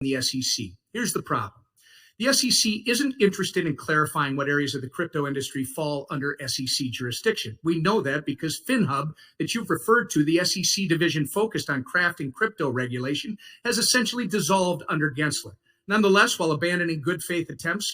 the SEC. Here's the problem. The SEC isn't interested in clarifying what areas of the crypto industry fall under SEC jurisdiction. We know that because FinHub, that you've referred to, the SEC division focused on crafting crypto regulation, has essentially dissolved under Gensler. Nonetheless, while abandoning good faith attempts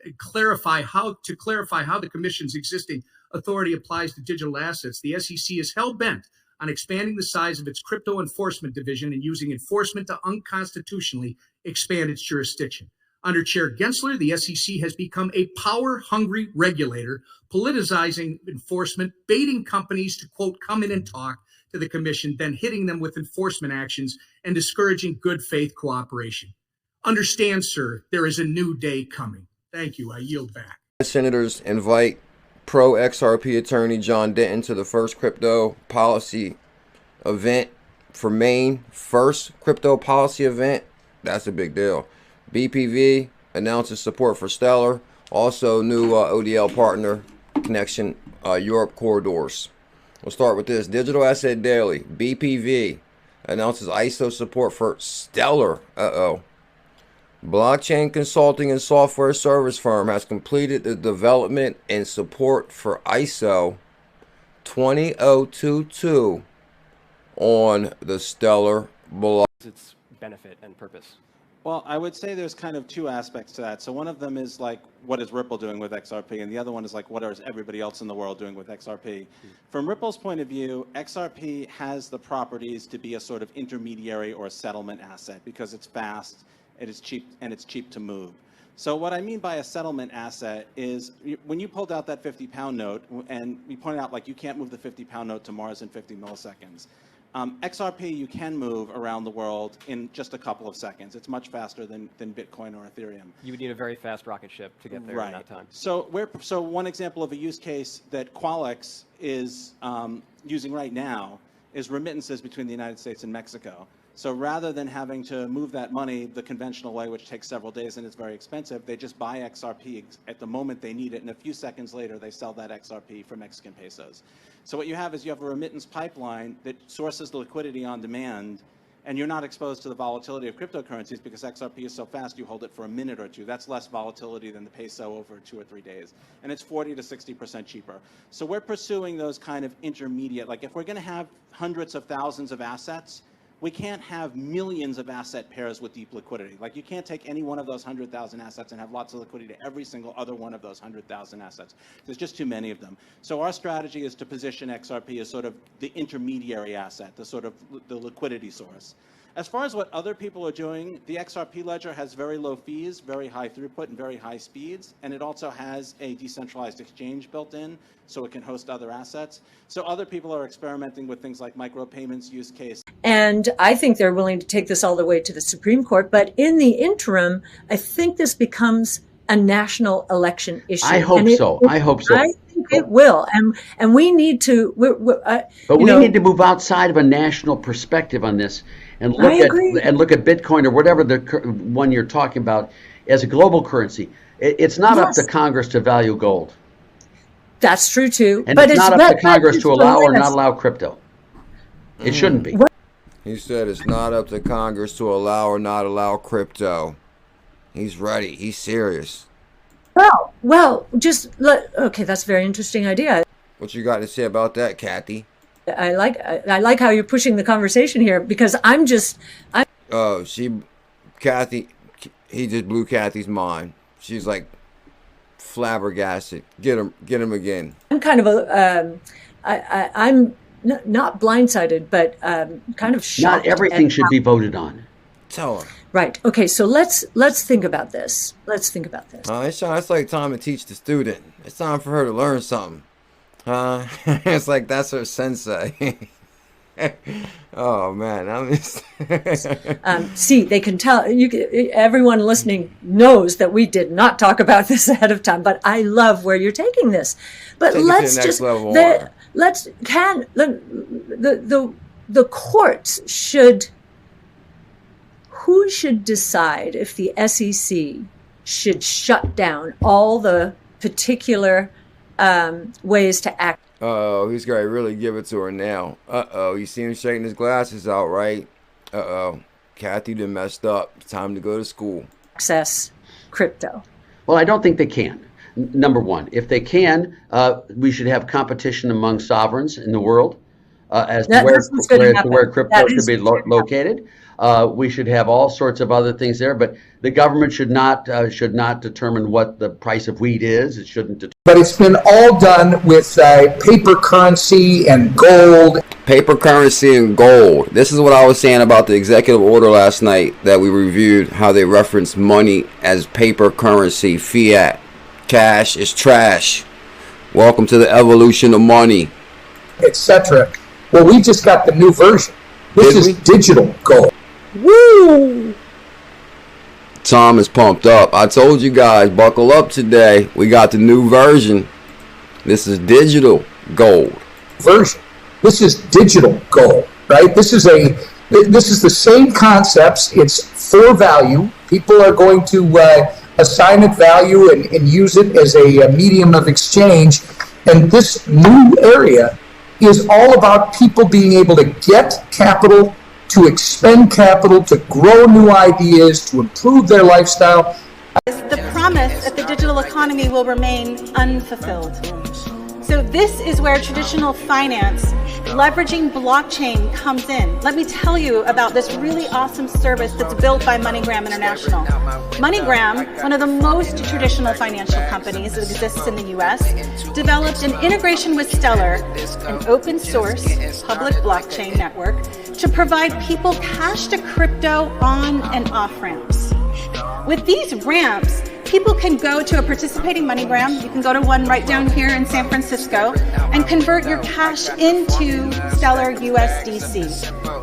to clarify how the Commission's existing authority applies to digital assets, the SEC is hell-bent on expanding the size of its crypto enforcement division and using enforcement to unconstitutionally expand its jurisdiction. Under Chair Gensler, the SEC has become a power-hungry regulator, politicizing enforcement, baiting companies to, quote, come in and talk to the Commission, then hitting them with enforcement actions and discouraging good faith cooperation. Understand, sir, there is a new day coming. Thank you. I yield back. Senators invite pro-XRP attorney John Denton to the first crypto policy event for Maine. First crypto policy event. That's a big deal. BPV announces support for Stellar. Also, new ODL partner connection, Europe corridors. We'll start with this. Digital Asset Daily. BPV announces ISO support for Stellar. Blockchain consulting and software service firm has completed the development and support for ISO 20022 on the Stellar blockchain. Its benefit and purpose. Well, I would say there's kind of two aspects to that. So one of them is like, what is Ripple doing with XRP? And the other one is like, what is everybody else in the world doing with XRP? From Ripple's point of view, XRP has the properties to be a sort of intermediary or a settlement asset because it's fast, it is cheap, and it's cheap to move. So what I mean by a settlement asset is when you pulled out that 50-pound note, and we pointed out like you can't move the 50-pound note to Mars in 50 milliseconds. XRP you can move around the world in just a couple of seconds. It's much faster than Bitcoin or Ethereum. You would need a very fast rocket ship to get there in that time. So one example of a use case that Qualix is using right now is remittances between the United States and Mexico. So rather than having to move that money the conventional way, which takes several days and is very expensive, they just buy XRP at the moment they need it, and a few seconds later they sell that XRP for Mexican pesos. So what you have is you have a remittance pipeline that sources the liquidity on demand, and you're not exposed to the volatility of cryptocurrencies because XRP is so fast you hold it for a minute or two. That's less volatility than the peso over 2 or 3 days. And it's 40 to 60% cheaper. So we're pursuing those kind of intermediate, like if we're going to have hundreds of thousands of assets, we can't have millions of asset pairs with deep liquidity. Like you can't take any one of those 100,000 assets and have lots of liquidity to every single other one of those 100,000 assets. There's just too many of them. So our strategy is to position XRP as sort of the intermediary asset, the sort of the liquidity source. As far as what other people are doing, the XRP ledger has very low fees, very high throughput, and very high speeds. And it also has a decentralized exchange built in, so it can host other assets. So other people are experimenting with things like micropayments use case. And I think they're willing to take this all the way to the Supreme Court. But in the interim, I think this becomes a national election issue. I hope so. I hope so. I think it will. And we need to... But we need to move outside of a national perspective on this and look at Bitcoin or whatever the one you're talking about as a global currency. It's not up to Congress to value gold. That's true too. And but it's not up to Congress to allow or not allow crypto. It shouldn't be. He said it's not up to Congress to allow or not allow crypto. He's ready. He's serious. Well, okay, that's a very interesting idea. What you got to say about that, Kathy? I like how you're pushing the conversation here because Kathy, he just blew Kathy's mind. She's like flabbergasted. Get him again. I'm kind of I'm not blindsided, but kind of shocked. Not everything should be voted on. Tell her. Right. Okay. So let's think about this. It's like time to teach the student. It's time for her to learn something. It's like that's her sensei. Oh man, see, they can tell. Everyone listening knows that we did not talk about this ahead of time. But I love where you're taking this. But let's just the courts should. Who should decide if the SEC should shut down all the particular ways to act? Uh-oh, he's going to really give it to her now. Uh-oh, you see him shaking his glasses out, right? Uh-oh. Kathy done messed up. It's time to go to school. Access crypto. Well, I don't think they can. Number one, if they can, we should have competition among sovereigns in the world as to where crypto should be located. We should have all sorts of other things there, but the government should not determine what the price of wheat is. It shouldn't determine. But it's been all done with paper currency and gold. Paper currency and gold. This is what I was saying about the executive order last night that we reviewed, how they reference money as paper currency, fiat. Cash is trash. Welcome to the evolution of money, etc. Well, we just got the new version. This is digital gold. Woo! Tom is pumped up. I told you guys, buckle up today. We got the new version. This is digital gold. Version. This is digital gold, right? This is the same concepts. It's for value. People are going to assign it value and use it as a medium of exchange. And this new area is all about people being able to get capital, to expend capital, to grow new ideas, to improve their lifestyle. The promise that the digital economy will remain unfulfilled. So this is where traditional finance, leveraging blockchain, comes in. Let me tell you about this really awesome service that's built by MoneyGram International. MoneyGram, one of the most traditional financial companies that exists in the US, developed an integration with Stellar, an open source public blockchain network, to provide people cash to crypto on and off ramps. With these ramps, people can go to a participating MoneyGram. You can go to one right down here in San Francisco and convert your cash into Stellar USDC.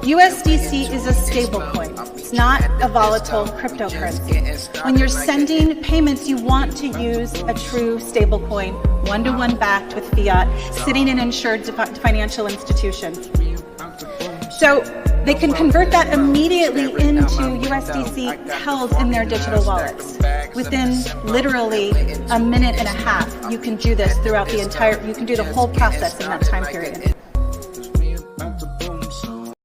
USDC is a stablecoin. It's not a volatile cryptocurrency. When you're sending payments, you want to use a true stablecoin, one-to-one backed with fiat, sitting in an insured financial institution. So they can convert that immediately into USDC held in their digital wallets. Within literally a minute and a half, you can do this throughout the entire, you can do the whole process in that time period.